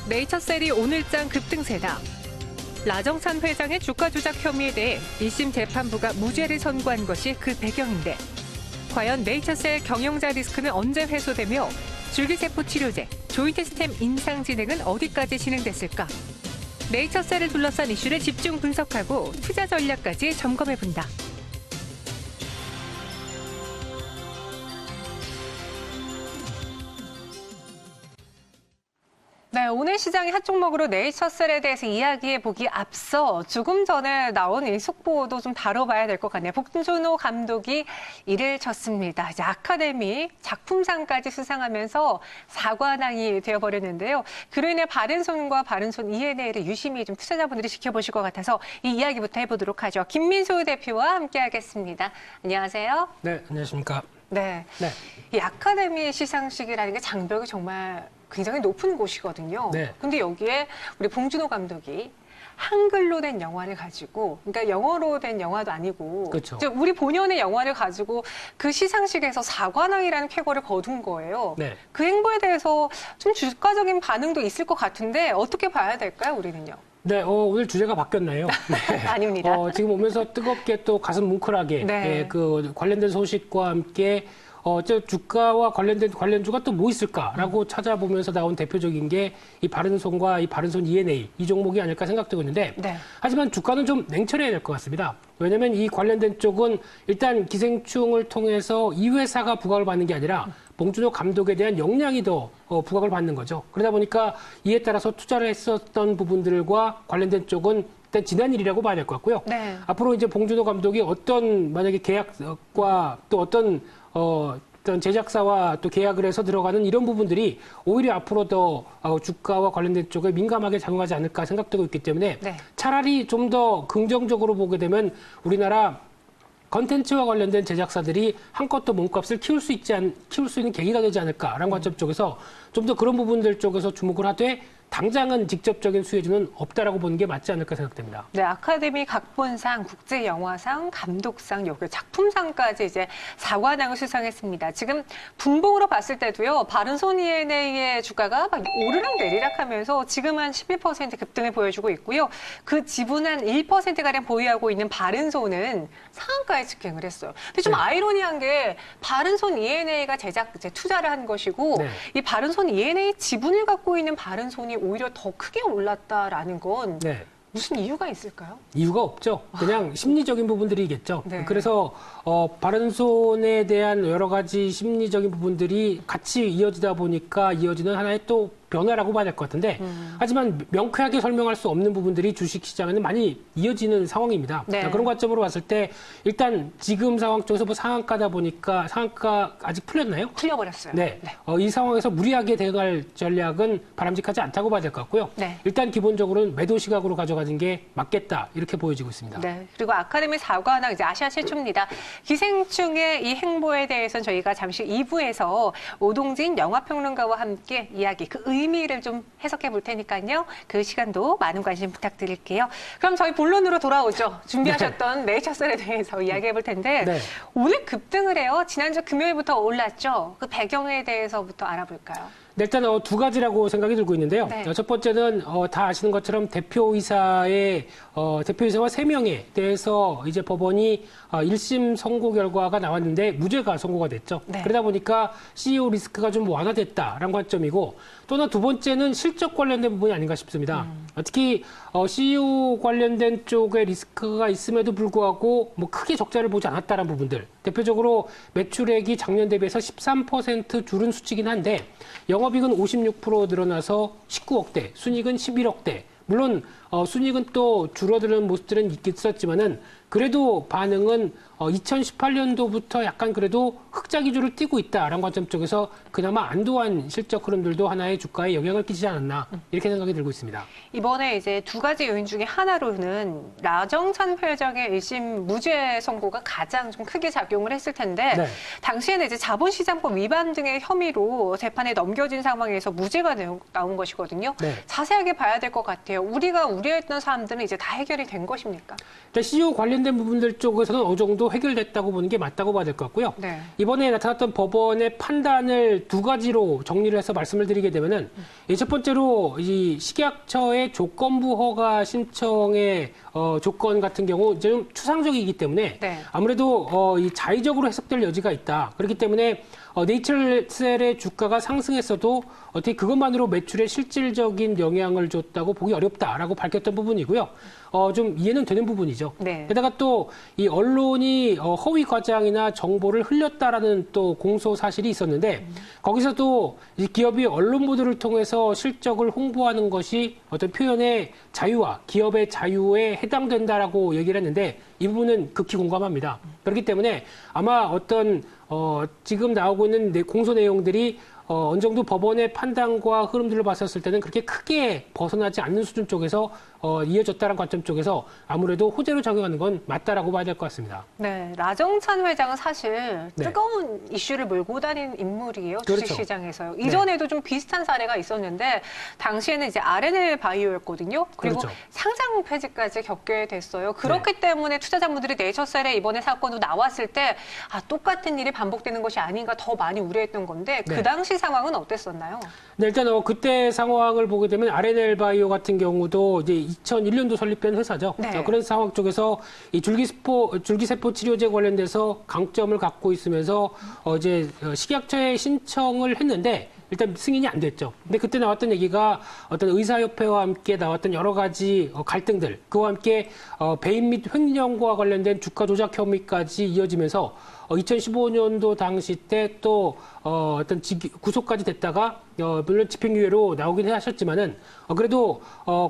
네이처셀이 오늘장 급등세다. 라정찬 회장의 주가 조작 혐의에 대해 1심 재판부가 무죄를 선고한 것이 그 배경인데 과연 네이처셀 경영자 리스크는 언제 해소되며 줄기세포 치료제, 조인트 스템 인상 진행은 어디까지 진행됐을까? 네이처셀을 둘러싼 이슈를 집중 분석하고 투자 전략까지 점검해본다. 네, 오늘 시장의 핫 종목으로 네이처셀에 대해서 이야기해보기 앞서 조금 전에 나온 이 속보도 좀 다뤄봐야 될 것 같네요. 봉준호 감독이 일을 쳤습니다. 이제 아카데미 작품상까지 수상하면서 사관왕이 되어버렸는데요. 그로 인해 바른손과 바른손 E&A를 유심히 좀 투자자분들이 지켜보실 것 같아서 이 이야기부터 해보도록 하죠. 김민수 대표와 함께하겠습니다. 안녕하세요. 네, 안녕하십니까. 네. 이 아카데미 시상식이라는 게 장벽이 정말 굉장히 높은 곳이거든요. 네. 근데 여기에 우리 봉준호 감독이 한글로 된 영화를 가지고, 그러니까 영어로 된 영화도 아니고, 그렇죠. 우리 본연의 영화를 가지고 그 시상식에서 사관왕이라는 쾌거를 거둔 거예요. 네. 그 행보에 대해서 좀 주가적인 반응도 있을 것 같은데 어떻게 봐야 될까요, 우리는요? 네, 오늘 주제가 바뀌었나요? 네. 아닙니다. 지금 오면서 뜨겁게 또 가슴 뭉클하게 네. 그 관련된 소식과 함께 주가와 관련주가 또 뭐 있을까라고 찾아보면서 나온 대표적인 게 이 바른손과 이 바른손 E&A 이 종목이 아닐까 생각되고 있는데 네. 하지만 주가는 좀 냉철해야 될 것 같습니다. 왜냐하면 이 관련된 쪽은 일단 기생충을 통해서 이 회사가 부각을 받는 게 아니라 봉준호 감독에 대한 역량이 더 부각을 받는 거죠. 그러다 보니까 이에 따라서 투자를 했었던 부분들과 관련된 쪽은 일단 지난 일이라고 봐야 될 것 같고요. 네. 앞으로 이제 봉준호 감독이 어떤 만약에 계약과 또 어떤 제작사와 또 계약을 해서 들어가는 이런 부분들이 오히려 앞으로 더 주가와 관련된 쪽에 민감하게 작용하지 않을까 생각되고 있기 때문에 네. 차라리 좀 더 긍정적으로 보게 되면 우리나라 컨텐츠와 관련된 제작사들이 한껏 더 몸값을 키울 수 있는 계기가 되지 않을까라는 관점 쪽에서 좀 더 그런 부분들 쪽에서 주목을 하되 당장은 직접적인 수혜주는 없다라고 보는 게 맞지 않을까 생각됩니다. 네, 아카데미 각본상, 국제영화상, 감독상, 여기 작품상까지 이제 사관왕을 수상했습니다. 지금 분봉으로 봤을 때도요, 바른손 E&A의 주가가 막 오르락 내리락 하면서 지금 한 11% 급등을 보여주고 있고요. 그 지분 한 1%가량 보유하고 있는 바른손은 상한가에 직행을 했어요. 근데 좀 네. 아이러니한 게 바른손 E&A가 투자를 한 것이고 네. 이 바른손 E&A 지분을 갖고 있는 바른손이 오히려 더 크게 올랐다라는 건 네. 무슨 이유가 있을까요? 이유가 없죠. 그냥 심리적인 부분들이겠죠. 네. 그래서 바른손에 대한 여러 가지 심리적인 부분들이 같이 이어지다 보니까 이어지는 하나의 또 변화라고 봐야 될 것 같은데 하지만 명쾌하게 설명할 수 없는 부분들이 주식시장에는 많이 이어지는 상황입니다. 네. 그런 관점으로 봤을 때 일단 지금 상황 쪽에서 뭐 상한가다 보니까 상한가 아직 풀렸나요? 풀려버렸어요. 네. 이 상황에서 무리하게 대응할 전략은 바람직하지 않다고 봐야 될 것 같고요. 네. 일단 기본적으로는 매도 시각으로 가져가는 게 맞겠다 이렇게 보여지고 있습니다. 네. 그리고 아카데미 사관왕 이제 아시아 최초입니다. 기생충의 이 행보에 대해서는 저희가 잠시 2부에서 오동진 영화평론가와 함께 이야기, 그 의미를 좀 해석해 볼 테니까요. 그 시간도 많은 관심 부탁드릴게요. 그럼 저희 본론으로 돌아오죠. 준비하셨던 네이처셀에 대해서 이야기해 볼 텐데 네. 오늘 급등을 해요. 지난주 금요일부터 올랐죠. 그 배경에 대해서부터 알아볼까요? 네, 일단 두 가지라고 생각이 들고 있는데요. 네. 첫 번째는 다 아시는 것처럼 대표이사와 3명에 대해서 이제 법원이 1심 선고 결과가 나왔는데 무죄가 선고가 됐죠. 네. 그러다 보니까 CEO 리스크가 좀 완화됐다라는 관점이고 또 하나 두 번째는 실적 관련된 부분이 아닌가 싶습니다. 특히 CEO 관련된 쪽에 리스크가 있음에도 불구하고 뭐 크게 적자를 보지 않았다는 부분들. 대표적으로 매출액이 작년 대비해서 13% 줄은 수치긴 한데 영업이익은 56% 늘어나서 19억대, 순이익은 11억대. 물론 순이익은 또 줄어드는 모습들은 있었지만은 그래도 반응은 2018년도부터 약간 그래도 흑자 기조를 띠고 있다라는 관점 쪽에서 그나마 안도한 실적 흐름들도 하나의 주가에 영향을 끼치지 않았나 이렇게 생각이 들고 있습니다. 이번에 이제 두 가지 요인 중에 하나로는 라정찬 회장의 1심 무죄 선고가 가장 좀 크게 작용을 했을 텐데 네. 당시에는 이제 자본시장법 위반 등의 혐의로 재판에 넘겨진 상황에서 무죄가 나온 것이거든요. 네. 자세하게 봐야 될 것 같아요. 우리가 우려했던 사람들은 이제 다 해결이 된 것입니까? CEO 관련된 관련된 부분들 쪽에서는 어느 정도 해결됐다고 보는 게 맞다고 봐야 될 것 같고요. 네. 이번에 나타났던 법원의 판단을 두 가지로 정리를 해서 말씀을 드리게 되면은 첫 번째로 이 식약처의 조건부 허가 신청의 조건 같은 경우 좀 추상적이기 때문에 네. 아무래도 이 자의적으로 해석될 여지가 있다. 그렇기 때문에 네이처셀의 주가가 상승했어도 어떻게 그것만으로 매출에 실질적인 영향을 줬다고 보기 어렵다라고 밝혔던 부분이고요. 좀 이해는 되는 부분이죠. 네. 게다가 또 이 언론이 허위 과장이나 정보를 흘렸다라는 또 공소 사실이 있었는데 거기서도 이 기업이 언론 보도를 통해서 실적을 홍보하는 것이 어떤 표현의 자유와 기업의 자유에 해당된다라고 얘기를 했는데 이 부분은 극히 공감합니다. 그렇기 때문에 아마 어떤 지금 나오고 있는 공소 내용들이 어느 정도 법원의 판단과 흐름들을 봤었을 때는 그렇게 크게 벗어나지 않는 수준 쪽에서 이어졌다는 관점 쪽에서 아무래도 호재로 작용하는 건 맞다라고 봐야 될 것 같습니다. 네, 라정찬 회장은 사실 네. 뜨거운 이슈를 몰고 다닌 인물이에요. 그렇죠. 주식시장에서. 이전에도 좀 비슷한 사례가 있었는데 당시에는 이제 RNL 바이오였거든요. 그리고 그렇죠. 상장 폐지까지 겪게 됐어요. 그렇기 때문에 투자자분들이 네이처셀의 이번에 사건도 나왔을 때 똑같은 일이 반복되는 것이 아닌가 더 많이 우려했던 건데 네. 그 당시 상황은 어땠었나요? 네, 일단 그때 상황을 보게 되면 RNL 바이오 같은 경우도 이제 2001년도 설립된 회사죠. 네. 그런 상황 쪽에서 이 줄기세포 치료제 관련돼서 강점을 갖고 있으면서 이제 식약처에 신청을 했는데 일단 승인이 안 됐죠. 근데 그때 나왔던 얘기가 어떤 의사협회와 함께 나왔던 여러 가지 갈등들, 그와 함께 배임 및 횡령과 관련된 주가 조작 혐의까지 이어지면서 2015년도 당시 때 또 어떤 구속까지 됐다가 물론 집행유예로 나오긴 하셨지만은 그래도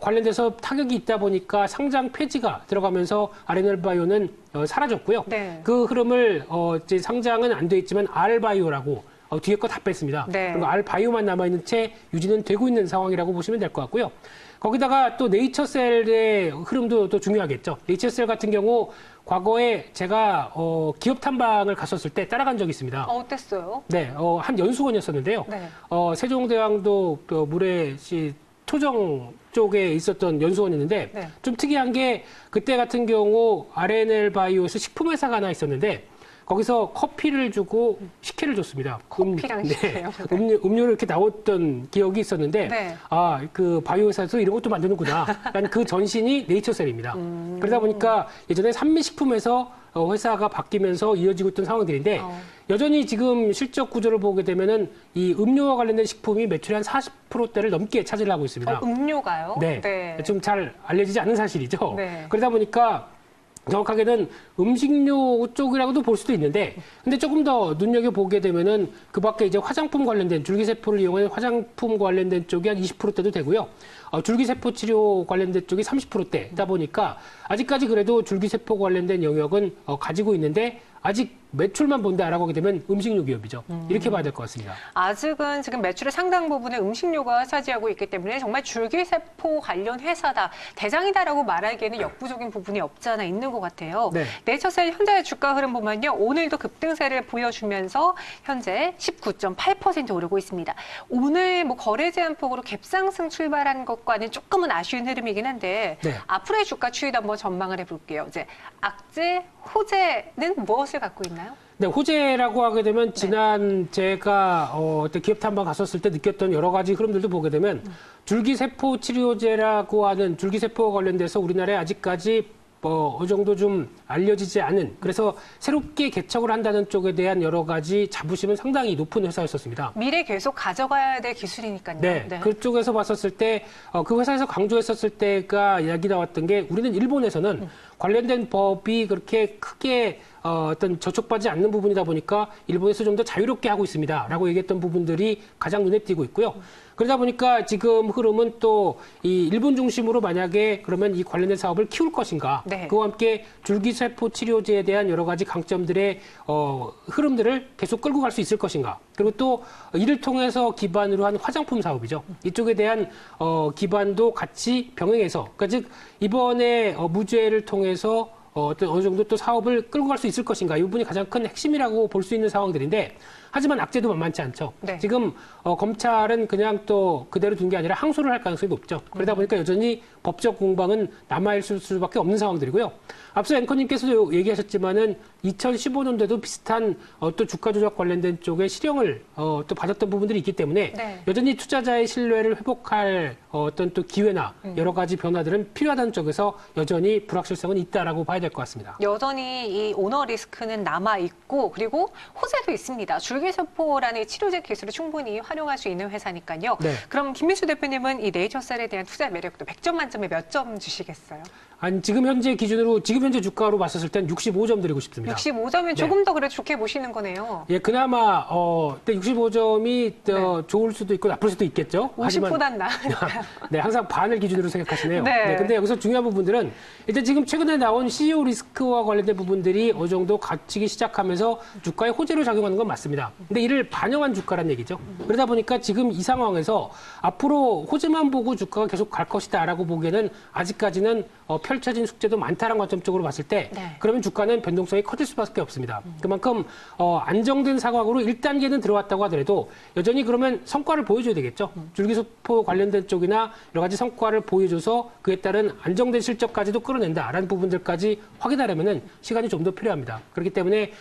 관련돼서 타격이 있다 보니까 상장 폐지가 들어가면서 RNL바이오는 사라졌고요. 네. 그 흐름을 이제 상장은 안 돼 있지만 R바이오라고 뒤에 거 다 뺐습니다. 네. 그리고 R바이오만 남아있는 채 유지는 되고 있는 상황이라고 보시면 될 것 같고요. 거기다가 또 네이처셀의 흐름도 또 중요하겠죠. 네이처셀 같은 경우 과거에 제가 기업 탐방을 갔었을 때 따라간 적이 있습니다. 어땠어요? 네, 한 연수원이었었는데요. 네. 세종대왕도 물레시 토정 쪽에 있었던 연수원이었는데 네. 좀 특이한 게 그때 같은 경우 RNL 바이오에서 식품회사가 하나 있었는데 거기서 커피를 주고 식혜를 줬습니다. 커피랑 식혜요? 네. 음료를 이렇게 나왔던 기억이 있었는데, 네. 그 바이오회사에서 이런 것도 만드는구나. 그 전신이 네이처셀입니다. 그러다 보니까 예전에 산미식품에서 회사가 바뀌면서 이어지고 있던 상황들인데, 여전히 지금 실적 구조를 보게 되면은 이 음료와 관련된 식품이 매출의 한 40%대를 넘게 차지를 하고 있습니다. 음료가요? 네. 좀 잘 알려지지 않은 사실이죠. 네. 그러다 보니까 정확하게는 음식료 쪽이라고도 볼 수도 있는데, 근데 조금 더 눈여겨보게 되면은 그 밖에 이제 화장품 관련된, 줄기세포를 이용한 화장품 관련된 쪽이 한 20%대도 되고요. 줄기세포 치료 관련된 쪽이 30%대다 보니까 아직까지 그래도 줄기세포 관련된 영역은 가지고 있는데 아직 매출만 본다라고 하게 되면 음식료 기업이죠. 이렇게 봐야 될 것 같습니다. 아직은 지금 매출의 상당 부분을 음식료가 차지하고 있기 때문에 정말 줄기세포 관련 회사다, 대장이다라고 말하기에는 역부족인 부분이 없지 않아 있는 것 같아요. 네. 네이처셀 현재 주가 흐름 보면요. 오늘도 급등세를 보여주면서 현재 19.8% 오르고 있습니다. 오늘 거래 제한폭으로 갭상승 출발한 것과는 조금은 아쉬운 흐름이긴 한데 네. 앞으로의 주가 추이도 한번 전망을 해볼게요. 이제 악재, 호재는 무엇을 갖고 있나요? 네, 호재라고 하게 되면 지난 제가 기업 탐방 갔었을 때 느꼈던 여러 가지 흐름들도 보게 되면 줄기세포 치료제라고 하는 줄기세포와 관련돼서 우리나라에 아직까지 어느 정도 좀 알려지지 않은, 그래서 새롭게 개척을 한다는 쪽에 대한 여러 가지 자부심은 상당히 높은 회사였었습니다. 미래 계속 가져가야 될 기술이니까요. 네, 그쪽에서 봤었을 때 그 회사에서 강조했었을 때가 이야기 나왔던 게 우리는 일본에서는 관련된 법이 그렇게 크게 어떤 저촉받지 않는 부분이다 보니까 일본에서 좀 더 자유롭게 하고 있습니다라고 얘기했던 부분들이 가장 눈에 띄고 있고요. 그러다 보니까 지금 흐름은 또 이 일본 중심으로 만약에 그러면 이 관련된 사업을 키울 것인가, 네. 그와 함께 줄기세포 치료제에 대한 여러 가지 강점들의 흐름들을 계속 끌고 갈 수 있을 것인가, 그리고 또 이를 통해서 기반으로 한 화장품 사업이죠. 이쪽에 대한 기반도 같이 병행해서, 그러니까 즉 이번에 무죄를 통해서 어느 정도 또 사업을 끌고 갈 수 있을 것인가, 이 부분이 가장 큰 핵심이라고 볼 수 있는 상황들인데, 하지만 악재도 만만치 않죠. 네. 지금 검찰은 그냥 또 그대로 둔 게 아니라 항소를 할 가능성이 높죠. 그러다 보니까 여전히 법적 공방은 남아있을 수밖에 없는 상황들이고요. 앞서 앵커님께서도 얘기하셨지만은 2015년도에도 비슷한 또 주가 조작 관련된 쪽에 실형을 또 받았던 부분들이 있기 때문에 네. 여전히 투자자의 신뢰를 회복할 어떤 또 기회나 여러 가지 변화들은 필요하다는 쪽에서 여전히 불확실성은 있다라고 봐야 될 것 같습니다. 여전히 이 오너 리스크는 남아 있고 그리고 호재도 있습니다. 줄기세포라는 치료제 기술을 충분히 활용할 수 있는 회사니까요. 네. 그럼 김민수 대표님은 이 네이처셀에 대한 투자 매력도 100점 만점에 몇 점 주시겠어요? 아니, 지금 현재 기준으로 지금 현재 주가로 봤었을 땐 65점 드리고 싶습니다. 65점이면 조금 더 그래도 좋게 보시는 거네요. 예, 그나마 65점이 좋을 수도 있고 나쁠 수도 있겠죠. 50보단 나으니까. 네, 항상 반을 기준으로 생각하시네요. 네. 네, 근데 여기서 중요한 부분들은 일단 지금 최근에 나온 CEO 리스크와 관련된 부분들이 어느 정도 갇히기 시작하면서 주가에 호재로 작용하는 건 맞습니다. 근데 이를 반영한 주가란 얘기죠. 그러다 보니까 지금 이 상황에서 앞으로 호재만 보고 주가가 계속 갈 것이다라고 보기에는 아직까지는 펼쳐진 숙제도 많다는 관점적으로 봤을 때 네. 그러면 주가는 변동성이 커질 수밖에 없습니다. 그만큼 안정된 상황으로 1단계는 들어왔다고 하더라도 여전히 그러면 성과를 보여줘야 되겠죠. 줄기세포 관련된 쪽이나 여러 가지 성과를 보여줘서 그에 따른 안정된 실적까지도 끌어낸다라는 부분들까지 확인하려면은 시간이 좀 더 필요합니다. 그렇기 때문에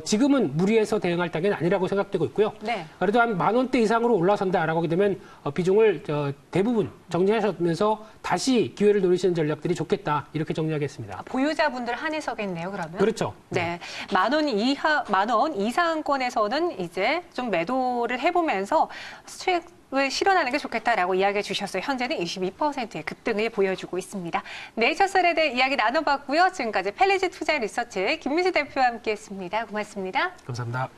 지금은 무리해서 대응할 단계는 아니라고 생각되고 있고요. 네. 그래도 한 10,000원대 이상으로 올라선다라고 하게 되면 비중을 대부분 정리하시면서 다시 기회를 노리시는 전략들이 좋겠다. 이렇게 정리하겠습니다. 보유자분들 한해서겠네요, 그러면. 그렇죠. 네. 10,000원 이상권에서는 이제 좀 매도를 해보면서 수익을 실현하는 게 좋겠다라고 이야기해 주셨어요. 현재는 22%의 급등을 보여주고 있습니다. 네이처셀에 대해 이야기 나눠봤고요. 지금까지 펠리지 투자 리서치의 김민수 대표와 함께했습니다. 고맙습니다. 감사합니다.